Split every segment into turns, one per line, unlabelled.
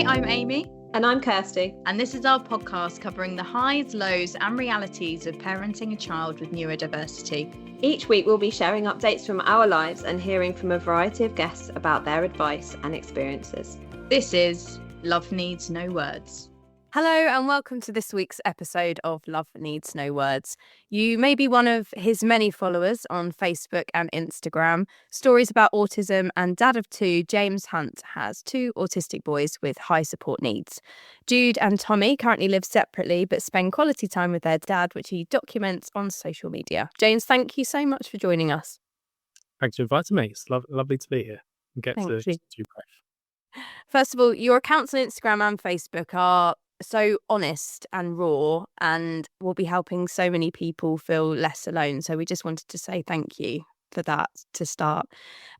Hi, I'm Amy.
And I'm Kirsty.
And this is our podcast covering the highs, lows, and realities of parenting a child with neurodiversity.
Each week we'll be sharing updates from our lives and hearing from a variety of guests about their advice and experiences.
This is Love Needs No Words.
Hello and welcome to this week's episode of Love Needs No Words. You may be one of his many followers on Facebook and Instagram. Stories about autism, and dad of two, James Hunt, has two autistic boys with high support needs. Jude and Tommy currently live separately but spend quality time with their dad, which he documents on social media. James, thank you so much for joining us.
Thanks for inviting me. It's lovely to be here and get to do both.
First of all, your accounts on Instagram and Facebook are so honest and raw and will be helping so many people feel less alone. So we just wanted to say thank you for that to start.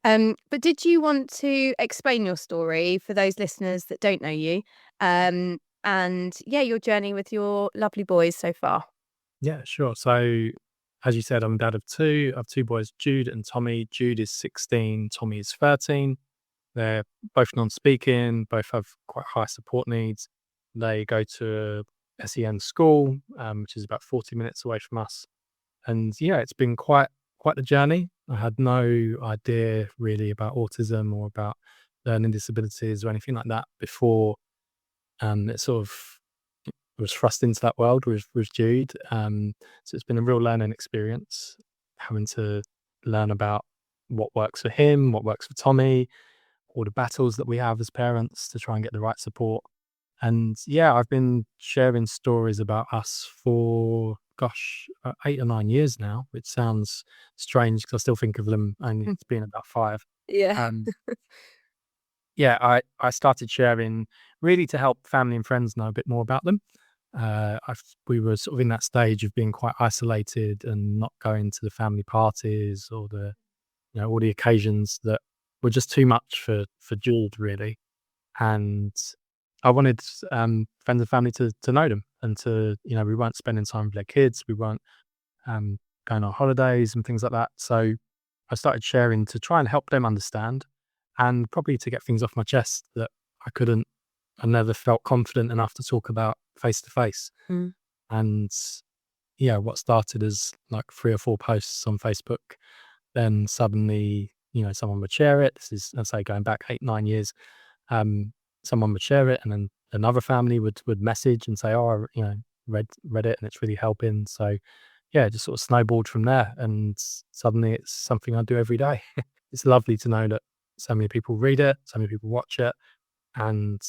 But did you want to explain your story for those listeners that don't know you? And your journey with your lovely boys so far?
Yeah, sure. So as you said, I'm a dad of two. I have two boys, Jude and Tommy. Jude is 16, Tommy is 13. They're both non-speaking, both have quite high support needs. They go to a SEN school, which is about 40 minutes away from us. And yeah, it's been quite the journey. I had no idea really about autism or about learning disabilities or anything like that before it sort of was thrust into that world with Jude. So it's been a real learning experience, having to learn about what works for him, what works for Tommy, all the battles that we have as parents to try and get the right support. And yeah, I've been sharing stories about us for, 8 or 9 years now, which sounds strange because I still think of them only being about 5.
Yeah.
I started sharing really to help family and friends know a bit more about them. We were sort of in that stage of being quite isolated and not going to the family parties or all the occasions that were just too much for Jude really. And I wanted friends and family to know them and to, we weren't spending time with their kids. We weren't going on holidays and things like that. So I started sharing to try and help them understand and probably to get things off my chest that I never felt confident enough to talk about face to face. And yeah, what started as like 3 or 4 posts on Facebook, then suddenly, someone would share it. This is, I'd say, going back 8, 9 years. Someone would share it, and then another family would message and say, "Oh, read it, and it's really helping." So, yeah, it just sort of snowballed from there, and suddenly it's something I do every day. It's lovely to know that so many people read it, so many people watch it, and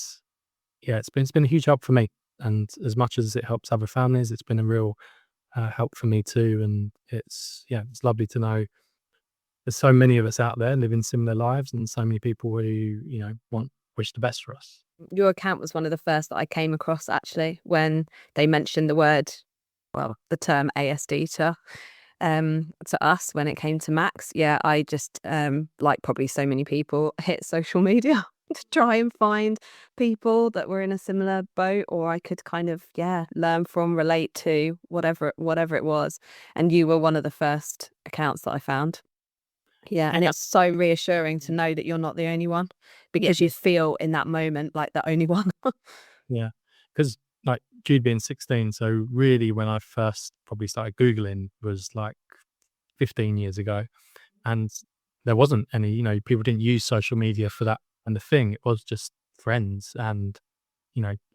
yeah, it's been a huge help for me. And as much as it helps other families, it's been a real help for me too. And it's lovely to know there's so many of us out there living similar lives, and so many people who wish the best for us.
Your account was one of the first that I came across actually when they mentioned the term ASD to us when it came to Max. Yeah, I just like probably so many people hit social media to try and find people that were in a similar boat, or I could kind of learn from, relate to, whatever it was. And you were one of the first accounts that I found. Yeah, and it's so reassuring to know that you're not the only one, because you feel in that moment like the only one.
Yeah, because like Jude being 16, so really when I first probably started Googling was like 15 years ago, and there wasn't any, people didn't use social media for that kind of thing. It was just friends and,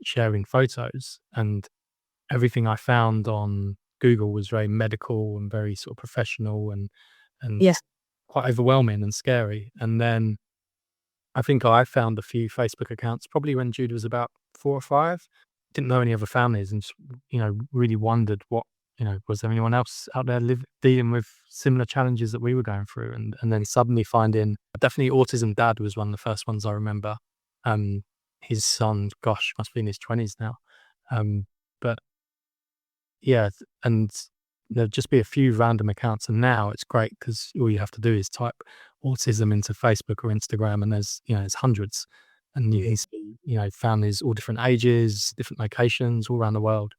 sharing photos, and everything I found on Google was very medical and very sort of professional and quite overwhelming and scary. And then I think I found a few Facebook accounts probably when Jude was about 4 or 5. Didn't know any other families, and just, really wondered what, was there anyone else out there dealing with similar challenges that we were going through? And then suddenly finding, definitely Autism Dad was one of the first ones I remember. His son, must be in his 20s now. But yeah, and there'd just be a few random accounts, and now it's great because all you have to do is type autism into Facebook or Instagram, and there's hundreds, and you see families all different ages, different locations all around the world,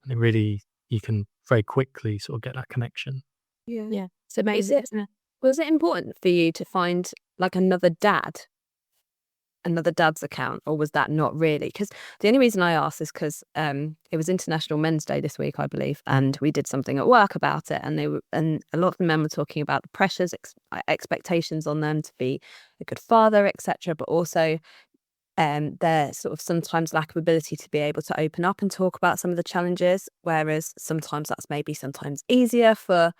and it really, you can very quickly sort of get that connection.
Yeah, it's amazing. Was it important for you to find like another dad another dad's account, or was that not really? Because the only reason I asked is because it was International Men's Day this week, I believe, and we did something at work about it, and a lot of the men were talking about the pressures, expectations on them to be a good father, etc., but also their sort of sometimes lack of ability to be able to open up and talk about some of the challenges, whereas sometimes sometimes easier for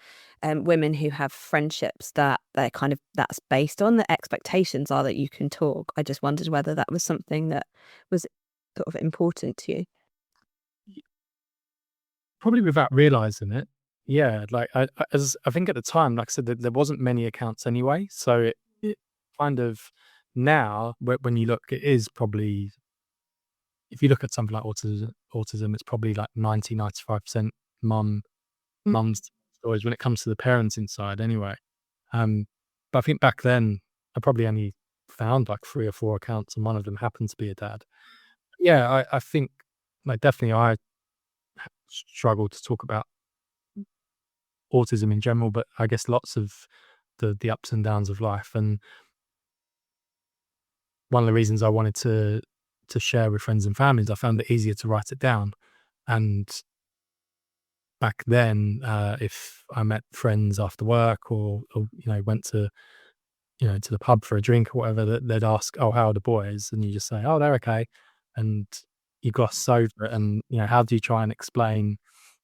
women who have friendships that they're kind of that's based on. The expectations are that you can talk. I just wondered whether that was something that was sort of important to you.
Probably without realizing it. Yeah, like I think at the time, like I said, there wasn't many accounts anyway, so it kind of now when you look, it is probably, if you look at something like autism, it's probably like 95% mum's stories when it comes to the parenting side anyway. But I think back then I probably only found like 3 or 4 accounts, and one of them happened to be a dad. Yeah, I think like definitely I struggle to talk about autism in general, but I guess lots of the ups and downs of life. And one of the reasons I wanted to share with friends and families, I found it easier to write it down. And back then, if I met friends after work, or went to to the pub for a drink or whatever, they'd ask, "Oh, how are the boys?" And you just say, "Oh, they're okay," and you gloss over it. And how do you try and explain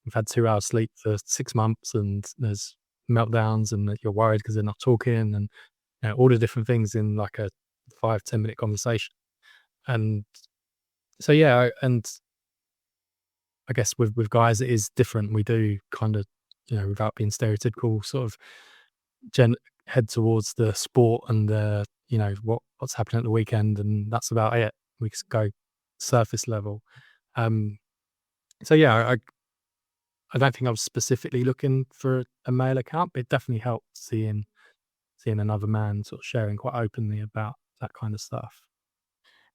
you've had 2 hours sleep for 6 months, and there's meltdowns, and that you're worried because they're not talking, and all the different things in like a 5-10 minute conversation. And so and I guess with guys it is different. We do kind of, without being stereotypical, sort of head towards the sport and the what's happening at the weekend, and that's about it. We just go surface level. Um, so I don't think I was specifically looking for a male account, but it definitely helped seeing another man sort of sharing quite openly about that kind of stuff.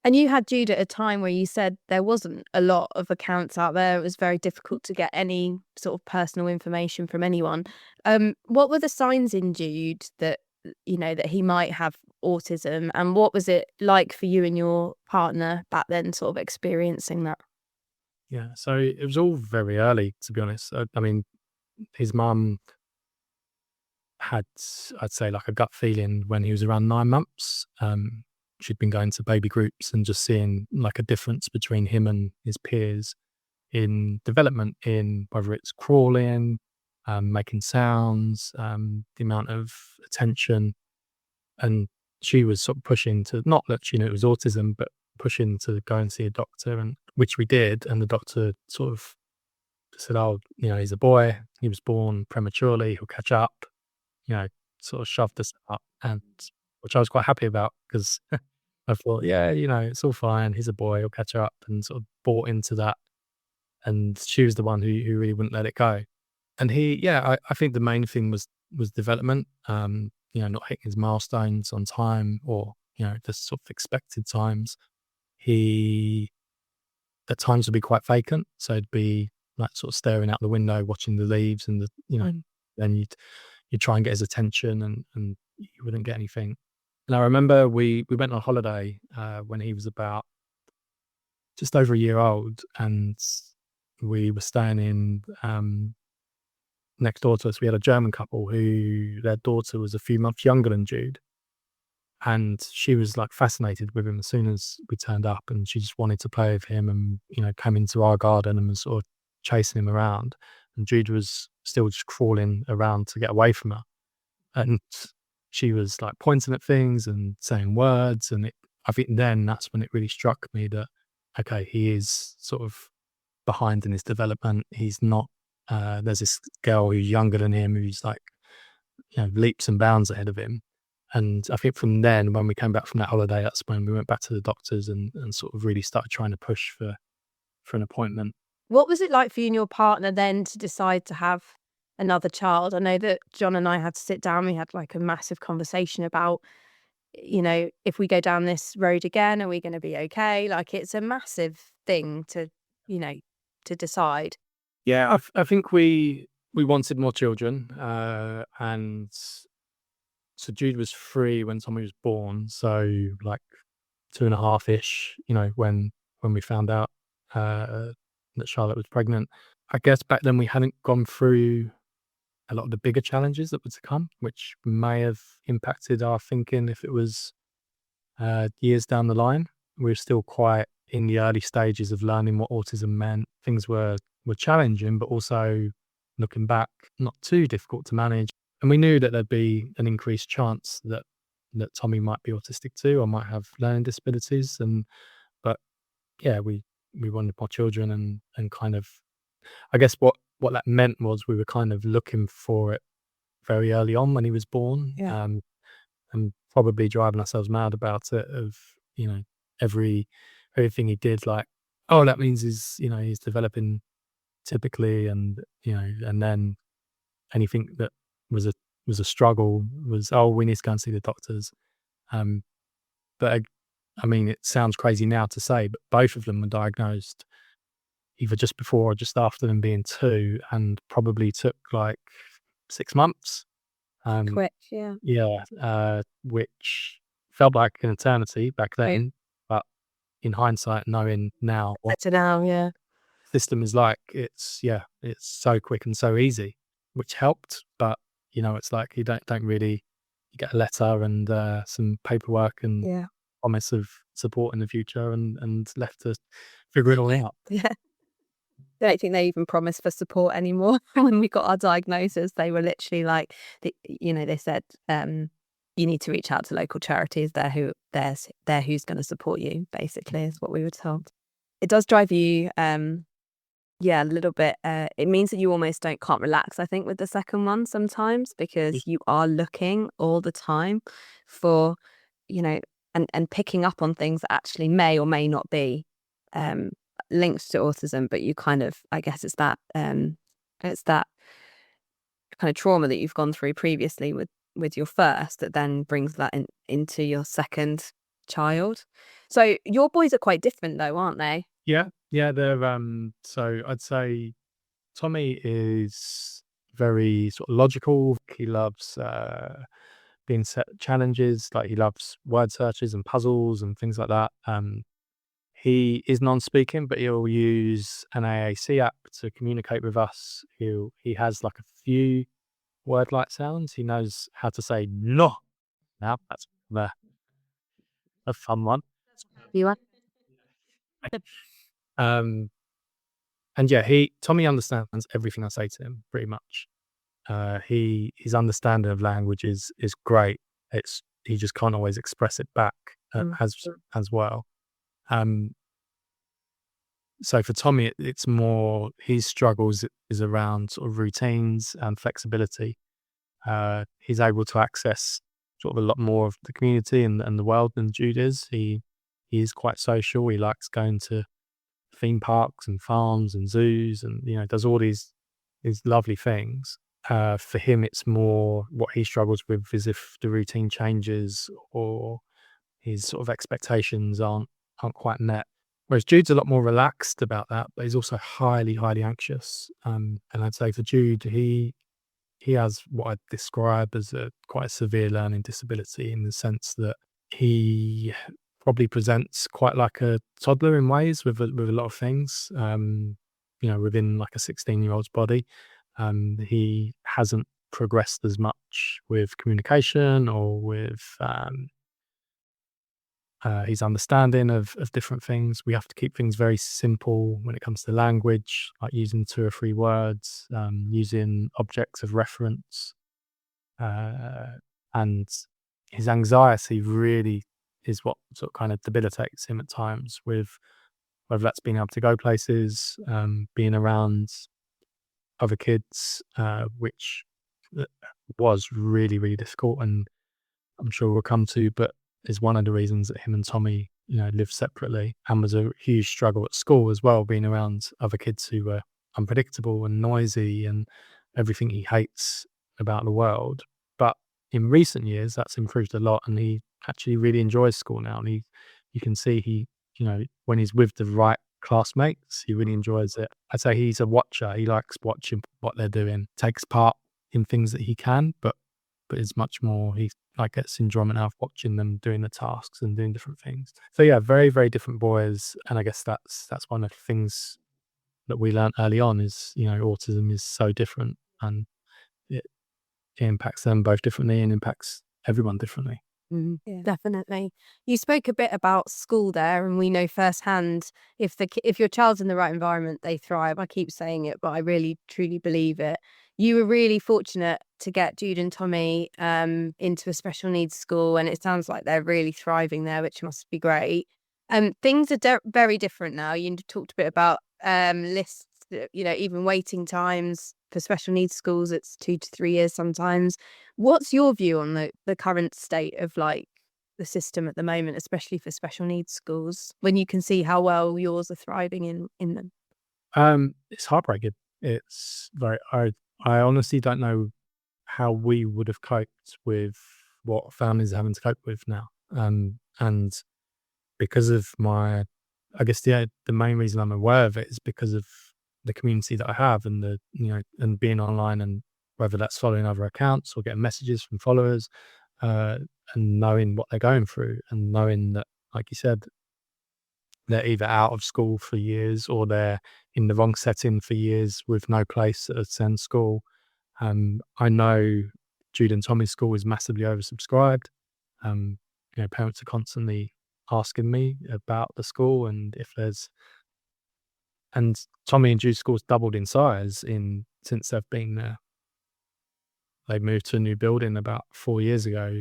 And you had Jude at a time where you said there wasn't a lot of accounts out there. It was very difficult to get any sort of personal information from anyone. What were the signs in Jude that, that he might have autism? And what was it like for you and your partner back then, sort of experiencing that?
Yeah, so it was all very early, to be honest. I mean, his mum had, I'd say, like a gut feeling when he was around 9 months. She'd been going to baby groups and just seeing like a difference between him and his peers in development, in whether it's crawling, making sounds, the amount of attention. And she was sort of pushing to, not that she knew it was autism, but pushing to go and see a doctor, and which we did. And the doctor sort of said, "Oh, he's a boy. He was born prematurely. He'll catch up." Sort of shoved us up, and which I was quite happy about, because I thought, yeah, it's all fine. He's a boy. He'll catch up, and sort of bought into that. And she was the one who really wouldn't let it go. And I think the main thing was development. Not hitting his milestones on time, or the sort of expected times. He at times would be quite vacant, so it'd be like sort of staring out the window, watching the leaves, and then you'd try and get his attention, and you wouldn't get anything. And I remember we went on holiday when he was about just over a year old, and we were staying in next door to us. We had a German couple who their daughter was a few months younger than Jude, and she was like fascinated with him as soon as we turned up, and she just wanted to play with him, and came into our garden and was sort of chasing him around, and Jude was still just crawling around to get away from her. And she was like pointing at things and saying words, and I think then that's when it really struck me that, okay, he is sort of behind in his development. He's not, there's this girl who's younger than him, who's like, leaps and bounds ahead of him. And I think from then, when we came back from that holiday, that's when we went back to the doctors and sort of really started trying to push for an appointment.
What was it like for you and your partner then to decide to have another child? I know that John and I had to sit down. We had like a massive conversation about, if we go down this road again, are we going to be okay? Like, it's a massive thing to decide.
Yeah, I think we wanted more children, and so Jude was 3 when Tommy was born. So like 2.5-ish, when we found out that Charlotte was pregnant. I guess back then we hadn't gone through a lot of the bigger challenges that were to come, which may have impacted our thinking if it was years down the line. We were still quite in the early stages of learning what autism meant. Things were challenging, but also looking back, not too difficult to manage. And we knew that there'd be an increased chance that Tommy might be autistic too, or might have learning disabilities. But yeah, we wanted more children, and kind of, I guess what that meant was we were kind of looking for it very early on when he was born.
Yeah.
And probably driving ourselves mad about it, of everything he did, like, oh, that means he's developing typically, and and then anything that was a struggle was, oh, we need to go and see the doctors. But I mean, it sounds crazy now to say, but both of them were diagnosed either just before or just after them being 2, and probably took like 6 months.
Quick, yeah.
Yeah, which felt like an eternity back then, but in hindsight, knowing now what
Better now, yeah.
the system is like, it's so quick and so easy, which helped. But it's like you don't really, you get a letter and some paperwork and
Yeah.
promise of support in the future, and left to figure it all out.
Yeah. I don't think they even promised for support anymore. When we got our diagnosis, they were literally like, they said, you need to reach out to local charities. They're who's going to support you, basically, is what we were told. It does drive you, a little bit. It means that you almost can't relax, I think, with the second one sometimes, because you are looking all the time for, and picking up on things that actually may or may not be linked to autism, but you kind of, I guess it's that kind of trauma that you've gone through previously with your first that then brings that into your second child. So your boys are quite different though, aren't they?
Yeah, they're so I'd say Tommy is very sort of logical. He loves being set challenges, like he loves word searches and puzzles and things like that. He is non-speaking, but he'll use an AAC app to communicate with us. He has like a few word-like sounds. He knows how to say no. Now that's a fun one.
You are?
And yeah, Tommy understands everything I say to him pretty much. His understanding of language is great. He just can't always express it back as well. So for Tommy, it's more, his struggles is around sort of routines and flexibility. He's able to access sort of a lot more of the community and the world than Jude is. He is quite social. He likes going to theme parks and farms and zoos, and does all these lovely things. For him, it's more what he struggles with is if the routine changes or his sort of expectations aren't quite met. Whereas Jude's a lot more relaxed about that, but he's also highly, highly anxious. And I'd say for Jude, he has what I'd describe as quite a severe learning disability, in the sense that he probably presents quite like a toddler in ways with a lot of things. Within like a 16-year-old's body, he hasn't progressed as much with communication or with his understanding of different things. We have to keep things very simple when it comes to language, like using 2 or 3 words, using objects of reference. And his anxiety really is what sort of kind of debilitates him at times, with whether that's being able to go places, being around other kids, which was really, really difficult, and I'm sure we'll come to, but is one of the reasons that him and Tommy, live separately, and was a huge struggle at school as well, being around other kids who were unpredictable and noisy and everything he hates about the world. But in recent years, that's improved a lot, and he actually really enjoys school now. And you can see when he's with the right classmates, he really enjoys it. I'd say he's a watcher. He likes watching what they're doing, takes part in things that he can, but is much more, he like gets enjoyment out of watching them doing the tasks and doing different things. So yeah, very, very different boys. And I guess that's one of the things that we learned early on is, autism is so different, and it impacts them both differently and impacts everyone differently.
Yeah. Definitely. You spoke a bit about school there, and we know firsthand if your child's in the right environment, they thrive. I keep saying it, but I really truly believe it. You were really fortunate to get Jude and Tommy into a special needs school, and it sounds like they're really thriving there, which must be great. Things are very different now. You talked a bit about lists, even waiting times for special needs schools. It's 2 to 3 years sometimes. What's your view on the current state of like the system at the moment, especially for special needs schools, when you can see how well yours are thriving in them?
It's heartbreaking. It's very. I honestly don't know how we would have coped with what families are having to cope with now. And because of I guess the main reason I'm aware of it is because of the community that I have, and and being online, and whether that's following other accounts or getting messages from followers, and knowing what they're going through, and knowing that, like you said, they're either out of school for years or they're in the wrong setting for years with no place at a SEND school. I know Jude and Tommy's school is massively oversubscribed. Parents are constantly asking me about the school, and Tommy and Jude's school's doubled in size since they've been there. They moved to a new building about 4 years ago,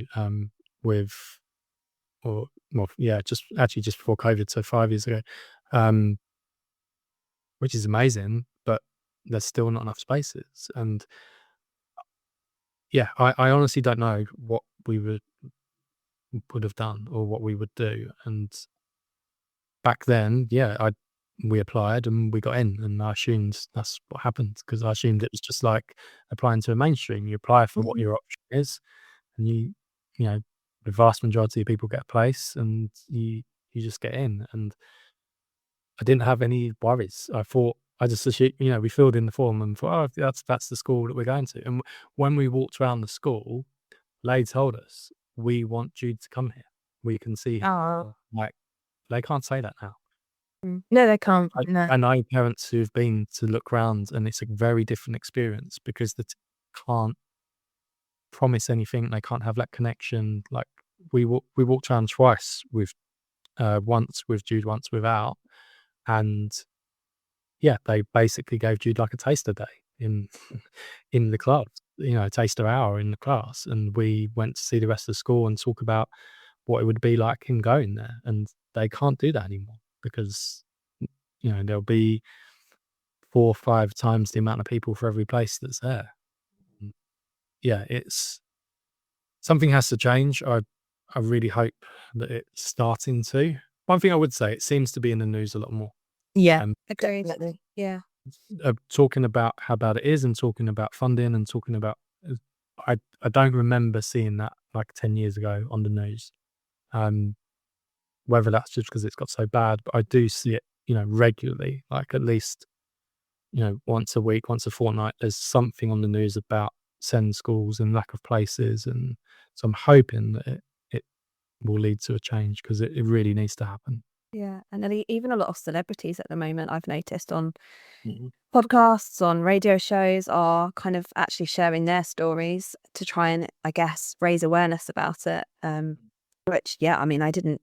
just before COVID, so 5 years ago, which is amazing, but there's still not enough spaces. And yeah, I honestly don't know what we would have done or what we would do. And back then, we applied and we got in, and I assumed that's what happened, because I assumed it was just like applying to a mainstream. You apply for what your option is, and you know, the vast majority of people get a place, and you just get in. And I didn't have any worries. I just assumed, we filled in the form and thought, oh, that's the school that we're going to. And when we walked around the school, they told us, we want Jude to come here. We can see him.
Oh.
Like, they can't say that now.
No, they can't. No.
I know parents who've been to look round, and it's a very different experience because can't promise anything. They can't have that connection. Like, we walked around twice with once with Jude, once without, and they basically gave Jude like a taster day in the class, a taster hour in the class, and we went to see the rest of the school and talk about what it would be like him going there. And they can't do that anymore because there'll be 4 or 5 times the amount of people for every place that's there. It's something has to change. I really hope that it's starting to. One thing I would say, it seems to be in the news a lot more.
Yeah,
Definitely. Yeah.
Talking about how bad it is, and talking about funding, and talking about, I don't remember seeing that like 10 years ago on the news. Whether that's just because it's got so bad, but I do see it, regularly, like at least, once a week, once a fortnight, there's something on the news about SEND schools and lack of places. And so I'm hoping that it will lead to a change, because it really needs to happen.
Yeah. And then even a lot of celebrities at the moment, I've noticed on podcasts, on radio shows, are kind of actually sharing their stories to try and, I guess, raise awareness about it. Which, I mean, I didn't,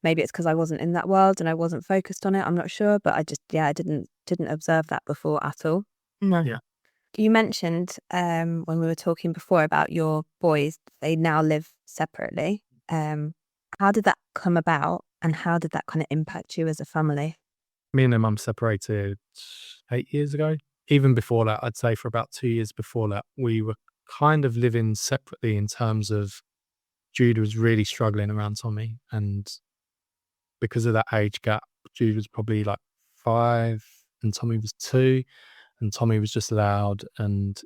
maybe it's because I wasn't in that world and I wasn't focused on it. I'm not sure, but I didn't observe that before at all.
No.
Yeah.
You mentioned when we were talking before about your boys, they now live separately. How did that come about, and how did that kind of impact you as a family?
Me and their mum separated 8 years ago. Even before that, I'd say for about 2 years before that, we were kind of living separately, in terms of Jude was really struggling around Tommy. And because of that age gap, Jude was probably like 5 and Tommy was 2. And Tommy was just loud, and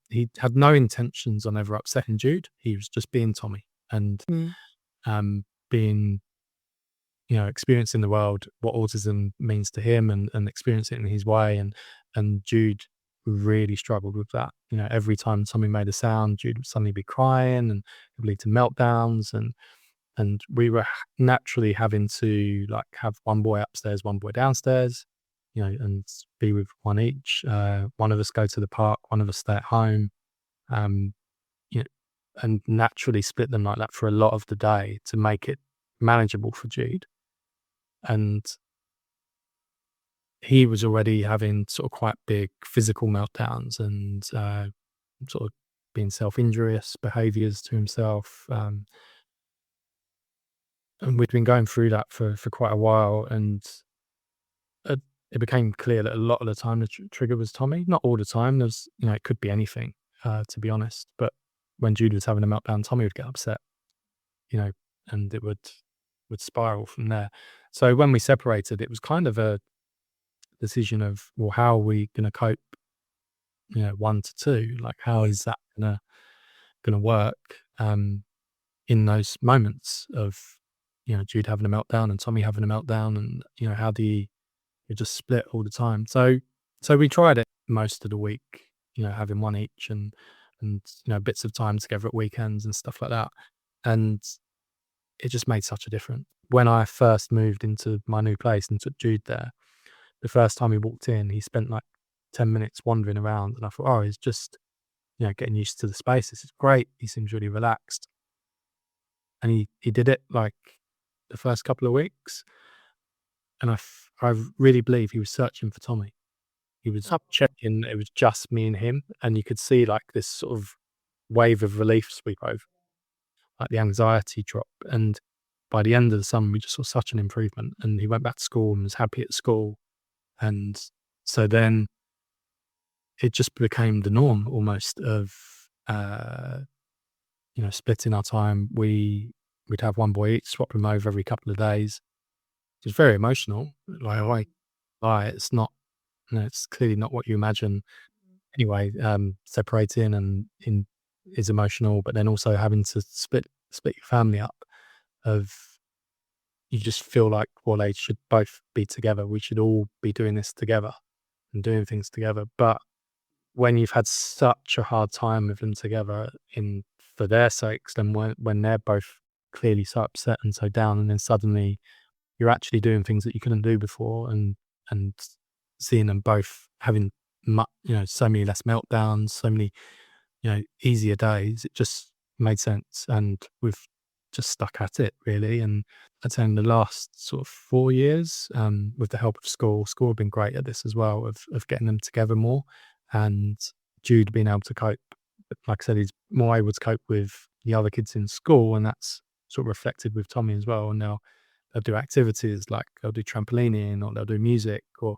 he had no intentions on ever upsetting Jude. He was just being Tommy, and being, experiencing the world, what autism means to him, and experience it in his way. And Jude really struggled with that. Every time somebody made a sound, Jude would suddenly be crying, and it would lead to meltdowns, and we were naturally having to like have one boy upstairs, one boy downstairs, and be with one each. One of us go to the park, one of us stay at home, um, you know, and naturally split them like that for a lot of the day to make it manageable for Jude. And he was already having sort of quite big physical meltdowns and sort of being self-injurious behaviors to himself. And we'd been going through that for quite a while, and uh, it became clear that a lot of the time the trigger was Tommy. Not all the time. There's, it could be anything, to be honest. But when Jude was having a meltdown, Tommy would get upset, and it would spiral from there. So when we separated, it was kind of a decision of, well, how are we going to cope? 1 to 2. Like, how is that gonna work? In those moments of Jude having a meltdown and Tommy having a meltdown, and how do you just split all the time? So we tried it most of the week, having one each, and bits of time together at weekends and stuff like that, and it just made such a difference. When I first moved into my new place and took Jude there, the first time he walked in, he spent like 10 minutes wandering around, and I thought, oh, he's just getting used to the space. This is great. He seems really relaxed. And he did it like the first couple of weeks, and I really believe he was searching for Tommy. He was checking. It was just me and him, and you could see like this sort of wave of relief sweep over, like the anxiety drop. And by the end of the summer, we just saw such an improvement. And he went back to school and was happy at school. And so then it just became the norm almost of splitting our time. We'd have one boy each, swap them over every couple of days. It was very emotional. Like, it's not, it's clearly not what you imagine. Anyway, separating and is emotional, but then also having to split your family up. You just feel like, well, they should both be together. We should all be doing this together and doing things together. But when you've had such a hard time with them together for their sakes, then when they're both clearly so upset and so down, and then suddenly you're actually doing things that you couldn't do before, and seeing them both having so many less meltdowns, so many easier days, it just made sense, and we've just stuck at it really. And I'd say in the last sort of 4 years, with the help of school have been great at this as well, of getting them together more, and Jude being able to cope. Like I said, he's more able to cope with the other kids in school, and that's sort of reflected with Tommy as well. And now they'll do activities like they'll do trampolining, or they'll do music, or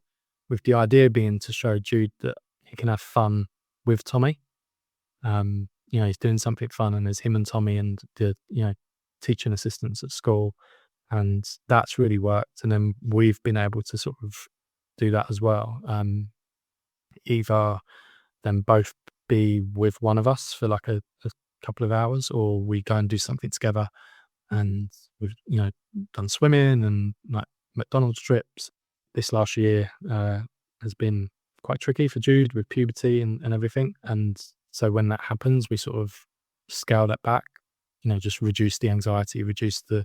with the idea being to show Jude that he can have fun with Tommy. He's doing something fun, and there's him and Tommy and the teaching assistants at school, and that's really worked. And then we've been able to sort of do that as well. Either them both be with one of us for like a couple of hours, or we go and do something together. And we've done swimming and like McDonald's trips. This last year has been quite tricky for Jude with puberty and everything, and so when that happens, we sort of scale that back, just reduce the anxiety, reduce the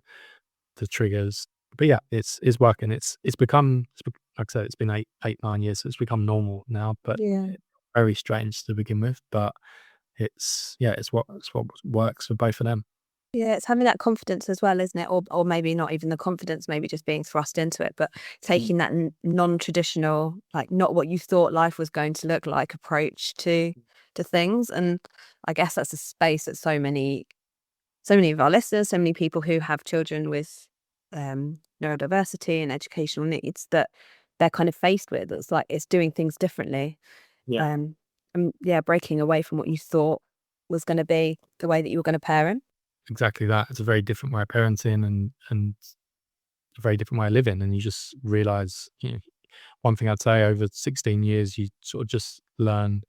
triggers. But yeah, it's working. It's become, like I said, it's been 9 years, so it's become normal now. But it's very strange to begin with. But it's what works for both of them.
Yeah, it's having that confidence as well, isn't it? Or maybe not even the confidence, maybe just being thrust into it, but taking that non-traditional, like not what you thought life was going to look like approach to things. And I guess that's a space that so many of our listeners, so many people who have children with neurodiversity and educational needs, that they're kind of faced with. It's like it's doing things differently. And breaking away from what you thought was going to be the way that you were going to parent.
Exactly that. It's a very different way of parenting, and a very different way of living. And you just realize, one thing I'd say, over 16 years, you sort of just learn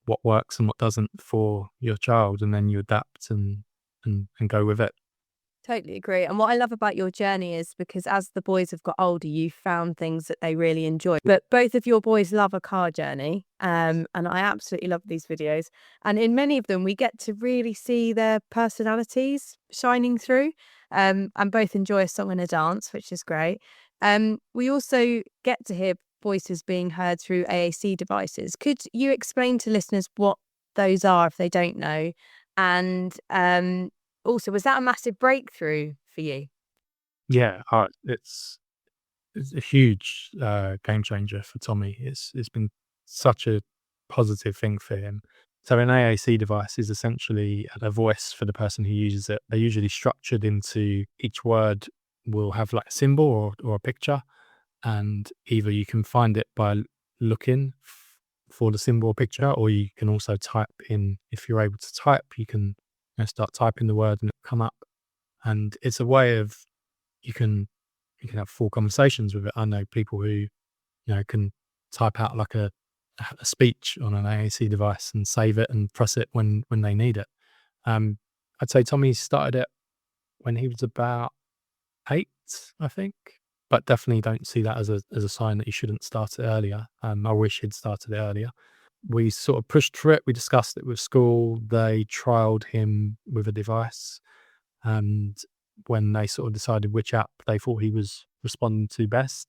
what works and what doesn't for your child, and then you adapt and go with it.
Totally agree. And what I love about your journey is because as the boys have got older, you found things that they really enjoy. But both of your boys love a car journey. And I absolutely love these videos. And in many of them, we get to really see their personalities shining through. And both enjoy a song and a dance, which is great. We also get to hear voices being heard through AAC devices. Could you explain to listeners what those are if they don't know? And also, was that a massive breakthrough for you?
Yeah, it's a huge game changer for Tommy. It's been such a positive thing for him. So an AAC device is essentially a voice for the person who uses it. They're usually structured into each word will have like a symbol or a picture, and either you can find it by looking for the symbol or picture, or you can also type in. If you're able to type, you can start typing the word and it'll come up. And it's a way of you can have full conversations with it. I know people who can type out like a speech on an AAC device and save it and press it when they need it. I'd say Tommy started it when he was about 8, I think, but definitely don't see that as a sign that you shouldn't start it earlier. I wish he'd started it earlier. We sort of pushed through it. We discussed it with school. They trialed him with a device, and when they sort of decided which app they thought he was responding to best,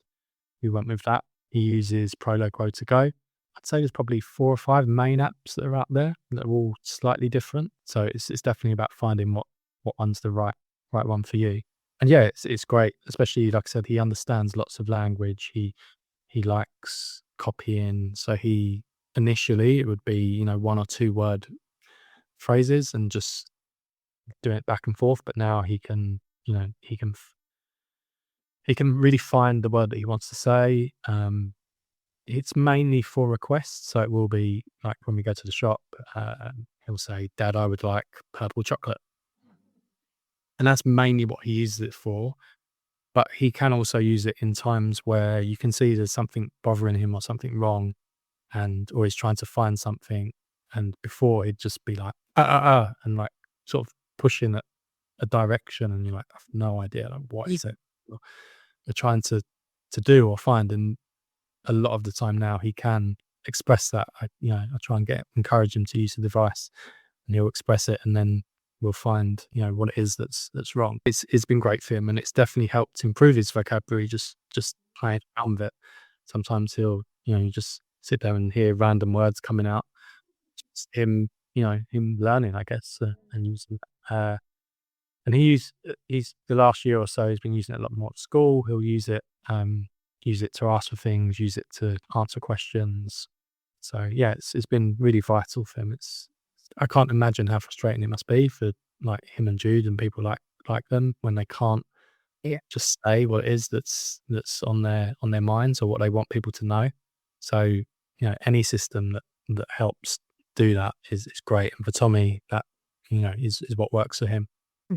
we went with that. He uses Proloquo to go. I'd say there's probably 4 or 5 main apps that are out there that are all slightly different. So it's definitely about finding what one's the right one for you. And yeah, it's great, especially like I said, he understands lots of language. He likes copying. So he initially it would be 1 or 2 word phrases and just doing it back and forth. But now he can he can really find the word that he wants to say. It's mainly for requests, so it will be like when we go to the shop, he'll say, "Dad, I would like purple chocolate," and that's mainly what he uses it for. But he can also use it in times where you can see there's something bothering him or something wrong, or he's trying to find something. And before he'd just be like, and like sort of pushing a direction, and you're like, I've no idea, like, what is it? They're trying to do or find, and a lot of the time now he can express that. I try and encourage him to use the device, and he'll express it, and then we'll find what it is that's wrong. It's been great for him, and it's definitely helped improve his vocabulary. Just playing around with it. Sometimes he'll just sit there and hear random words coming out. It's him learning, I guess, and using. And he's the last year or so he's been using it a lot more at school. He'll use it to ask for things, use it to answer questions. So yeah, it's been really vital for him. I can't imagine how frustrating it must be for like him and Jude and people like them when they can't just say what it is that's on their minds or what they want people to know. So any system that helps do that is great. And for Tommy, that is what works for him.
I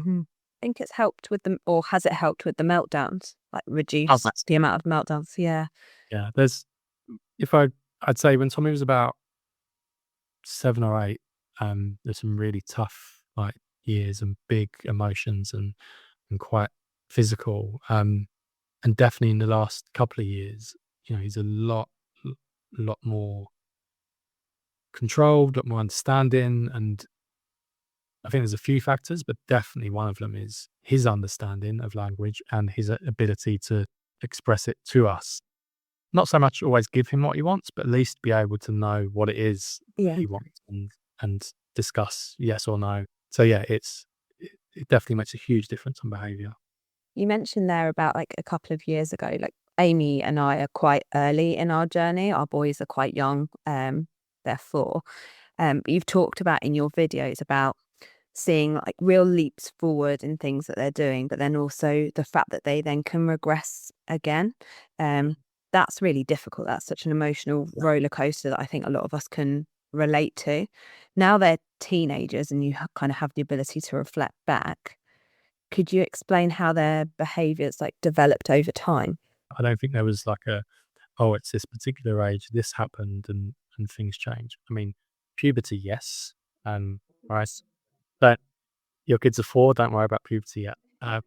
think it's helped with or has it helped with the meltdowns? Like reduce the amount of meltdowns? Yeah.
Yeah, I'd say when Tommy was about 7 or 8, there's some really tough like years and big emotions and quite physical. And definitely in the last couple of years, he's a lot more controlled, a lot more understanding, and I think there's a few factors, but definitely one of them is his understanding of language and his ability to express it to us. Not so much always give him what he wants, but at least be able to know what it is he wants and discuss yes or no. So yeah, it definitely makes a huge difference on behaviour.
You mentioned there about like a couple of years ago, like Amy and I are quite early in our journey. Our boys are quite young, they're 4. But you've talked about in your videos about seeing like real leaps forward in things that they're doing, but then also the fact that they then can regress again. That's really difficult. That's such an emotional roller coaster that I think a lot of us can relate to. Now they're teenagers and you kind of have the ability to reflect back. Could you explain how their behaviours like developed over time?
I don't think there was like it's this particular age, this happened and things change. I mean, puberty, yes. Right. Don't your kids are 4, don't worry about puberty yet. Uh,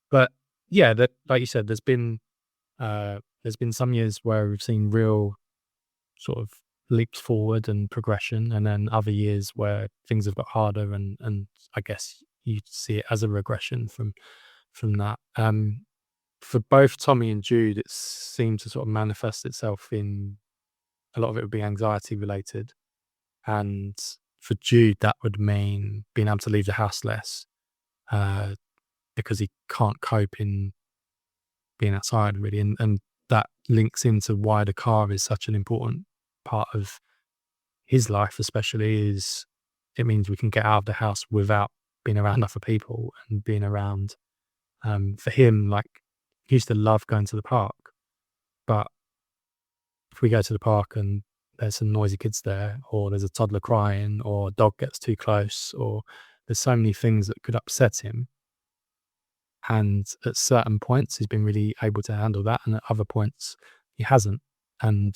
but yeah, that like you said, there's been some years where we've seen real sort of leaps forward and progression, and then other years where things have got harder, and I guess you see it as a regression from that. For both Tommy and Jude, it seemed to sort of manifest itself in a lot of it would be anxiety related, and for Jude that would mean being able to leave the house less, uh, because he can't cope in being outside really, and that links into why the car is such an important part of his life, especially is it means we can get out of the house without being around other people and being around. For him, like he used to love going to the park, but if we go to the park and there's some noisy kids there, or there's a toddler crying, or a dog gets too close, or there's so many things that could upset him. And at certain points, he's been really able to handle that, and at other points, he hasn't. And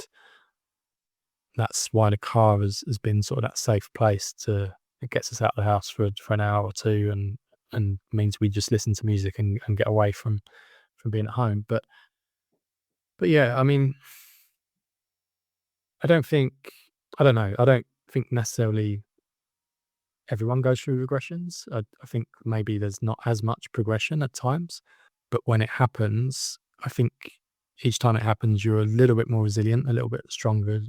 that's why the car has been sort of that safe place to it gets us out of the house for an hour or two, and means we just listen to music and get away from being at home. But yeah, I mean, I don't think I don't know. I don't think necessarily everyone goes through regressions. I think maybe there's not as much progression at times, but when it happens, I think each time it happens, you're a little bit more resilient, a little bit stronger.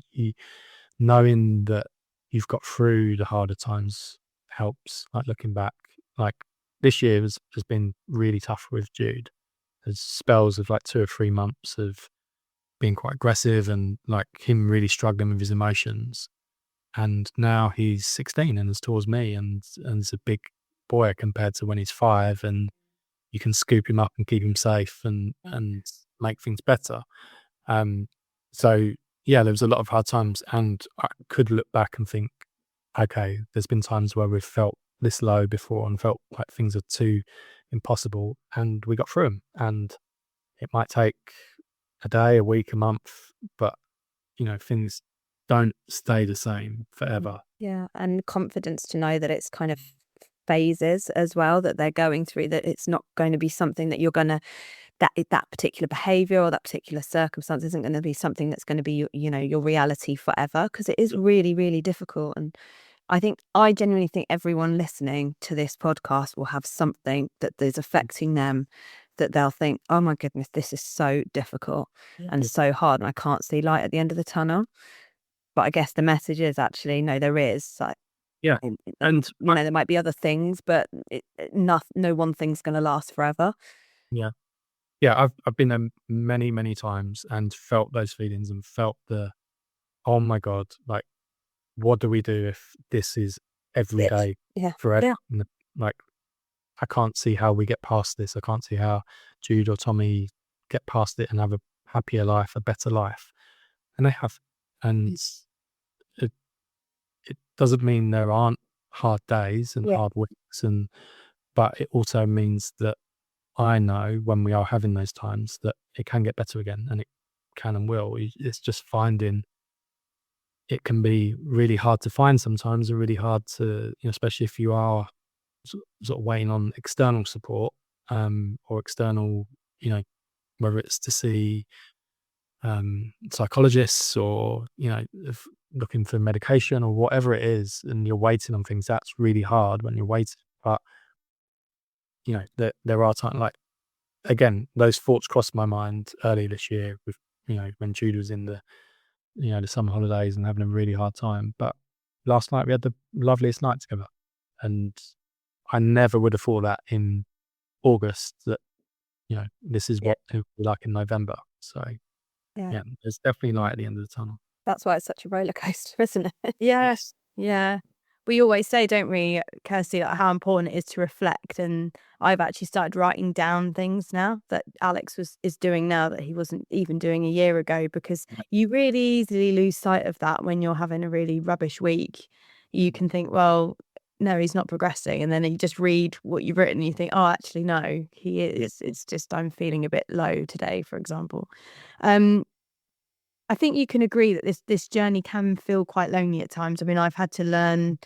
Knowing that you've got through the harder times helps. Like looking back, like this year has been really tough with Jude. There's spells of like 2 or 3 months of being quite aggressive and like him really struggling with his emotions. And now he's 16 and as tall as me, and is a big boy compared to when he's 5, and you can scoop him up and keep him safe and make things better. So yeah, there was a lot of hard times, and I could look back and think, okay, there's been times where we've felt this low before and felt like things are too impossible, and we got through them. And it might take a day, a week, a month, but things don't stay the same forever.
Yeah, and confidence to know that it's kind of phases as well that they're going through, that it's not going to be something that you're gonna that particular behavior or that particular circumstance isn't going to be something that's going to be your reality forever, because it is really, really difficult. And I genuinely think everyone listening to this podcast will have something that is affecting them, that they'll think, oh my goodness, this is so difficult and so hard, and I can't see light at the end of the tunnel. But I guess the message is actually, no, there is. Like,
Yeah. And
there might be other things, but no one thing's going to last forever.
yeah, I've been there many, many times and felt those feelings and felt oh my God, like, what do we do if this is every day
Yeah.
forever? Like, I can't see how we get past this. I can't see how Jude or Tommy get past it and have a happier life, a better life. And they have. And it, it doesn't mean there aren't hard days and hard weeks, but it also means that I know when we are having those times that it can get better again, and it can and will. It's just finding it can be really hard to find sometimes, and really hard to, especially if you are sort of waiting on external support, or external, whether it's to see psychologists, or looking for medication or whatever it is, and you're waiting on things. That's really hard when you're waiting. But there are times, like, again, those thoughts crossed my mind early this year with when Jude was in the summer holidays and having a really hard time. But last night we had the loveliest night together, and I never would have thought that in August, that this is what it would be like in November. So yeah, there's definitely light at the end of the tunnel.
That's why it's such a roller coaster, isn't it?
Yes. Yeah. We always say, don't we, Kirsty, like how important it is to reflect. And I've actually started writing down things now that Alex is doing now that he wasn't even doing a year ago, because you really easily lose sight of that when you're having a really rubbish week. You can think, well, no, he's not progressing. And then you just read what you've written and you think, oh, actually, no, he is. It's just I'm feeling a bit low today, for example. I think you can agree that this journey can feel quite lonely at times. I mean, I've had to learn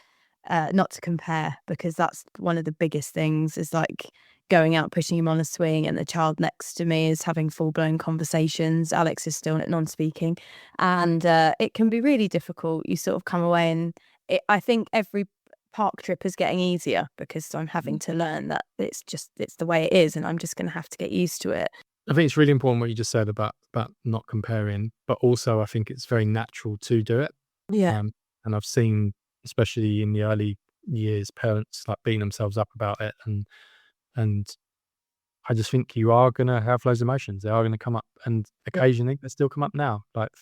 not to compare, because that's one of the biggest things, is like going out, pushing him on a swing, and the child next to me is having full-blown conversations. Alex is still non-speaking, and it can be really difficult. You sort of come away, and I think every park trip is getting easier because I'm having to learn that it's the way it is, and I'm just going to have to get used to it.
I think it's really important what you just said about not comparing, but also I think it's very natural to do it.
Yeah.
And I've seen, especially in the early years, parents like beating themselves up about it, and I just think you are going to have those emotions. They are going to come up, and occasionally they still come up now. But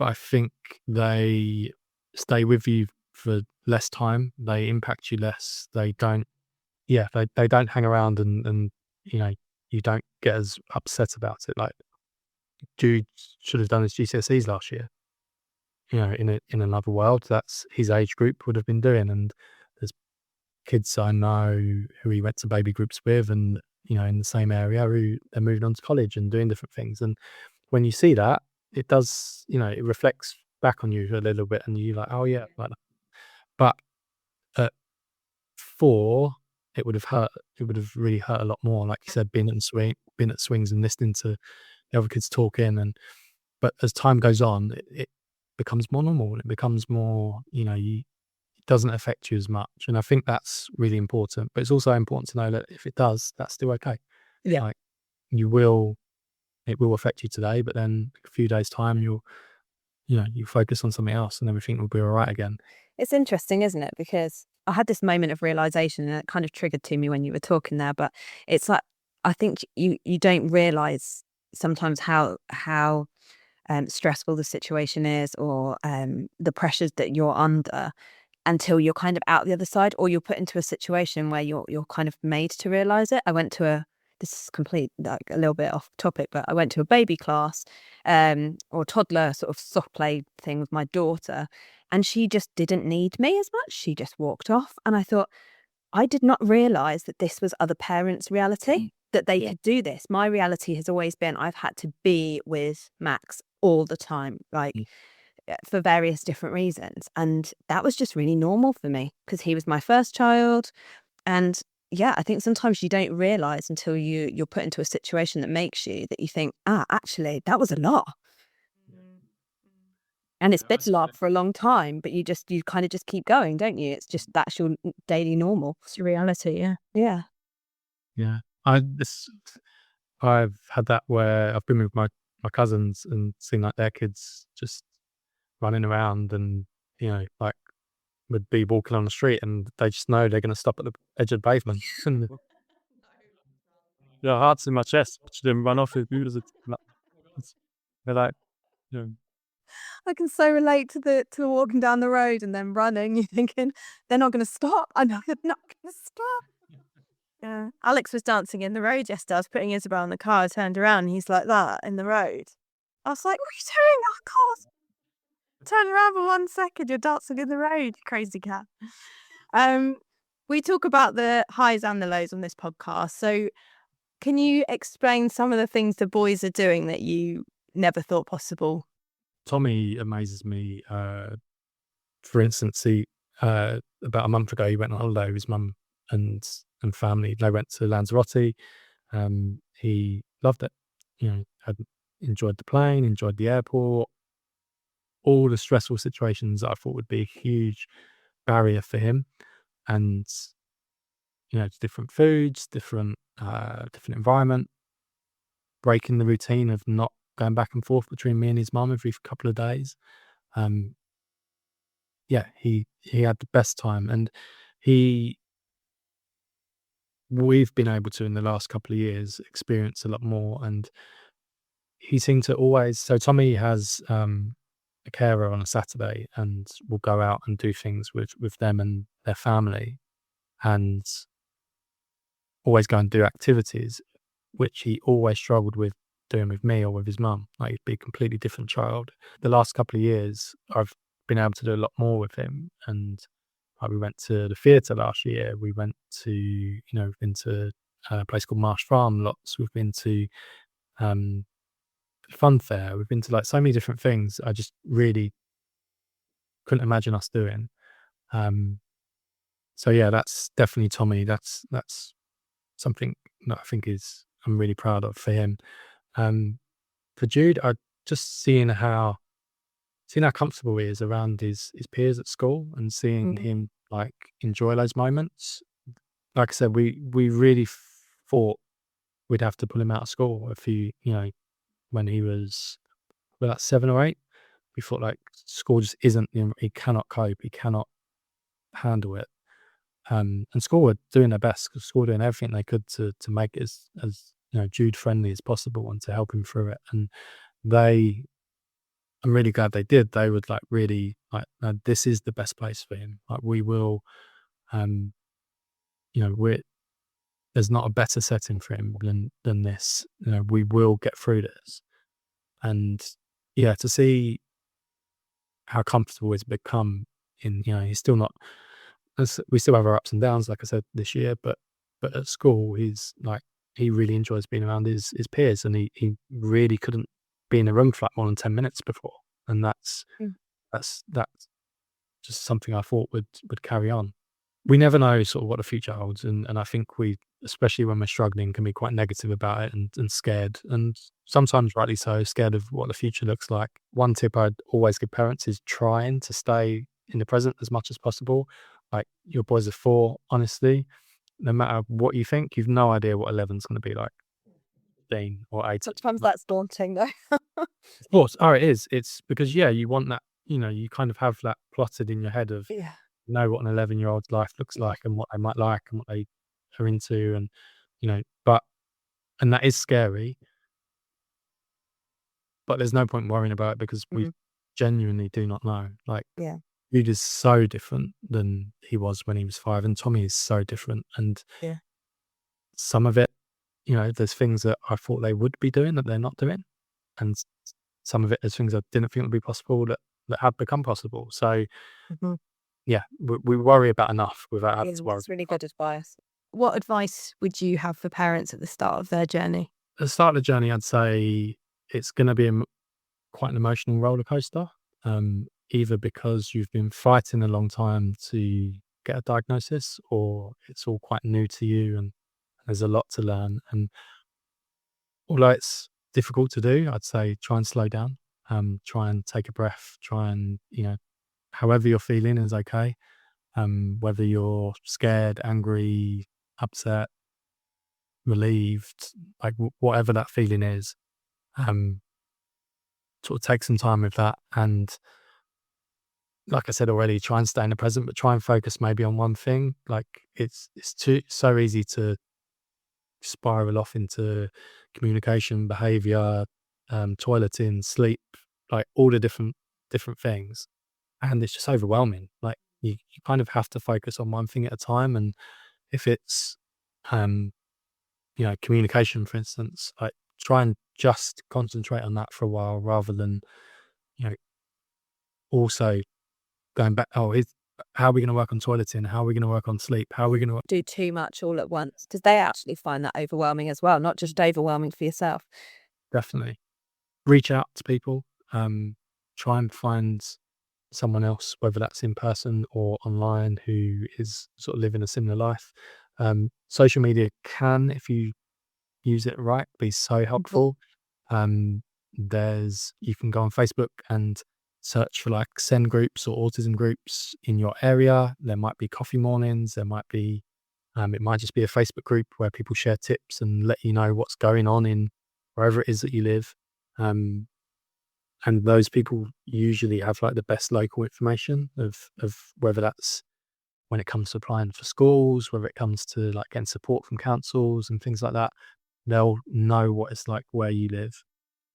I think they stay with you for less time. They impact you less. They don't hang around, and you don't get as upset about it. Like Jude should have done his GCSEs last year. In another world, that's his age group would have been doing. And there's kids I know who he went to baby groups with, and in the same area, who are moving on to college and doing different things. And when you see that, it does, it reflects back on you a little bit, and you're like, oh yeah, like that. But at 4, it would have hurt. It would have really hurt a lot more. Like you said, being at swings and listening to the other kids talking, but as time goes on, it becomes more normal. It becomes more, it doesn't affect you as much. And I think that's really important. But it's also important to know that if it does, that's still okay.
Yeah.
Like it will affect you today, but then a few days time, you focus on something else, and everything will be all right again.
It's interesting, isn't it? Because I had this moment of realization, and it kind of triggered to me when you were talking there. But it's like, I think you don't realize sometimes how stressful the situation is, or the pressures that you're under, until you're kind of out the other side, or you're put into a situation where you're kind of made to realize it. I went to this is complete, like a little bit off topic, but I went to a baby class, or toddler sort of soft play thing with my daughter, and she just didn't need me as much. She just walked off, and I thought, I did not realize that this was other parents' reality, that they could do this. My reality has always been I've had to be with Max all the time, like for various different reasons. And that was just really normal for me because he was my first child. And yeah, I think sometimes you don't realize until you're put into a situation that makes you, that you think, actually, that was a lot. And it's been a lot for a long time, but you kind of just keep going, don't you? It's just, that's your daily normal.
It's reality. Yeah.
Yeah.
Yeah. I've had that where I've been with my cousins and seen like their kids just running around, and like would be walking on the street, and they just know they're going to stop at the edge of the pavement. And their heart's in my chest, watch them run off. They're like,
I can so relate to the walking down the road and then running. You're thinking, they're not going to stop. I know they're not going to stop.
Yeah. Alex was dancing in the road yesterday. I was putting Isabel in the car. I turned around, and he's like that in the road. I was like, what are you doing? Oh, God. Turn around for 1 second. You're dancing in the road, you crazy cat. We talk about the highs and the lows on this podcast. So can you explain some of the things the boys are doing that you never thought possible?
Tommy amazes me. For instance, he about a month ago, he went on holiday with his mum and family. They went to Lanzarote. He loved it. Had enjoyed the plane, enjoyed the airport, all the stressful situations that I thought would be a huge barrier for him. And different foods, different environment, breaking the routine of not going back and forth between me and his mum every couple of days. He had the best time, and we've been able to, in the last couple of years, experience a lot more. And he seemed to always, so Tommy has a carer on a Saturday, and will go out and do things with them and their family, and always go and do activities which he always struggled with doing with me or with his mum. Like, he'd be a completely different child. The last couple of years, I've been able to do a lot more with him. And like, we went to the theatre last year. We went to, we've been to a place called Marsh Farm lots. We've been to fun fair. We've been to like so many different things I just really couldn't imagine us doing. So yeah, that's definitely Tommy. That's something that I think I'm really proud of for him. For Jude, I just seeing how comfortable he is around his peers at school and seeing him like enjoy those moments. Like I said, we really thought we'd have to pull him out of school when he was about 7 or 8. We thought like school just isn't, he cannot cope, he cannot handle it. And school were doing their best. School were doing everything they could to make it as Jude friendly as possible and to help him through it. And I'm really glad they did. They would like really like, no, this is the best place for him. Like we will, we're there's not a better setting for him than this. We will get through this. And yeah, to see how comfortable he's become he's still not. We still have our ups and downs, like I said this year, but at school, he really enjoys being around his peers, and he really couldn't be in a room for like more than 10 minutes before, and that's just something I thought would carry on. We never know sort of what the future holds, and I think we, especially when we're struggling, can be quite negative about it and scared, and sometimes rightly so, scared of what the future looks like. One tip I'd always give parents is trying to stay in the present as much as possible. Like your boys are 4, honestly, no matter what you think, you've no idea what 11's going to be like, 15 or 18.
Sometimes that's daunting, though.
Of course, it is. It's because you want that. You kind of have that plotted in your head of know what an 11-year-old's life looks like and what they might like and what they are into, and and that is scary. But there's no point worrying about it because we genuinely do not know. Like, Jude is so different than he was when he was 5, and Tommy is so different. And some of it, there's things that I thought they would be doing that they're not doing, and some of it is things I didn't think would be possible that have become possible. So, we worry about enough without having to worry.
That's really good advice.
What advice would you have for parents at the start of their journey?
At the start of the journey, I'd say it's going to be quite an emotional roller coaster. Either because you've been fighting a long time to get a diagnosis, or it's all quite new to you and there's a lot to learn. And although it's difficult to do, I'd say try and slow down, try and take a breath, try and, however you're feeling is okay. Whether you're scared, angry, upset, relieved, like whatever that feeling is, sort of take some time with that. And like I said already, try and stay in the present, but try and focus maybe on one thing. Like it's so easy to spiral off into communication, behavior, toileting, sleep, like all the different things. And it's just overwhelming. Like you kind of have to focus on one thing at a time. And if it's, communication, for instance, like try and just concentrate on that for a while rather than, also going back, how are we going to work on toileting? How are we going to work on sleep? How are we going to
do too much all at once? Because they actually find that overwhelming as well, not just overwhelming for yourself.
Definitely reach out to people, try and find someone else, whether that's in person or online, who is sort of living a similar life. Social media can, if you use it right, be so helpful. You can go on Facebook and search for like SEND groups or autism groups in your area. There might be coffee mornings. There might be, it might just be a Facebook group where people share tips and let you know what's going on in wherever it is that you live. And those people usually have like the best local information of whether that's when it comes to applying for schools, whether it comes to like getting support from councils and things like that. They'll know what it's like where you live.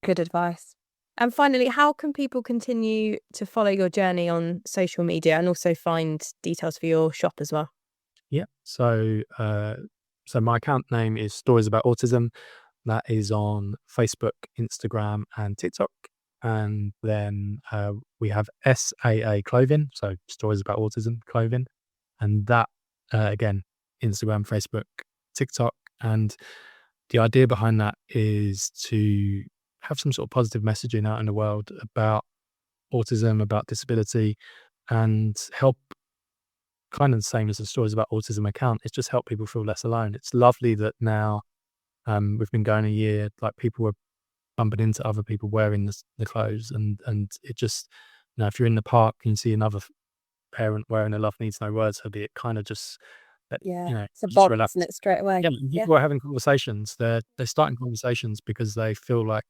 Good advice.
And finally, how can people continue to follow your journey on social media and also find details for your shop as well?
Yeah. So my account name is Stories About Autism. That is on Facebook, Instagram, and TikTok. And then we have SAA Clothing, so Stories About Autism Clothing. And that, again, Instagram, Facebook, TikTok. And the idea behind that is to have some sort of positive messaging out in the world about autism, about disability, and help kind of the same as the stories about autism account. It's just helped people feel less alone. It's lovely that now we've been going a year, like people were bumping into other people wearing the clothes, and it just, if you're in the park and you see another parent wearing a love needs no words hoodie, it kind of just
It's a
just
bond,
relax.
isn't it, straight away?
Yeah, people are having conversations. They're starting conversations because they feel like,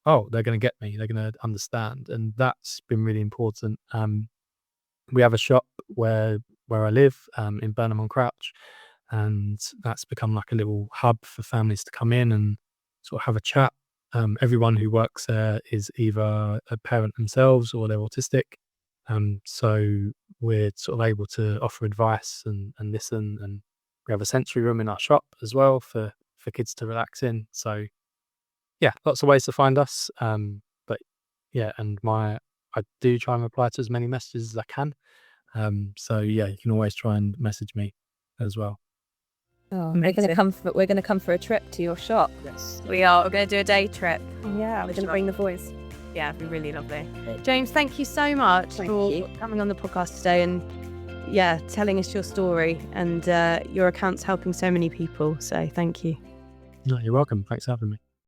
oh, they're going to get me. They're going to understand, and that's been really important. We have a shop where I live in Burnham on Crouch, and that's become like a little hub for families to come in and sort of have a chat. Everyone who works there is either a parent themselves or they're autistic. So we're sort of able to offer advice and listen, and we have a sensory room in our shop as well for kids to relax in. So yeah, lots of ways to find us. But yeah, and I do try and reply to as many messages as I can. So yeah, you can always try and message me as well.
Oh, we're going to come for a trip to your shop.
Yes.
We are. We're going to do a day trip.
Yeah, we're going to bring the boys.
Yeah, it'd be really lovely. James, thank you so much for coming on the podcast today and telling us your story, and your account's helping so many people. So thank you.
No, you're welcome. Thanks for having me.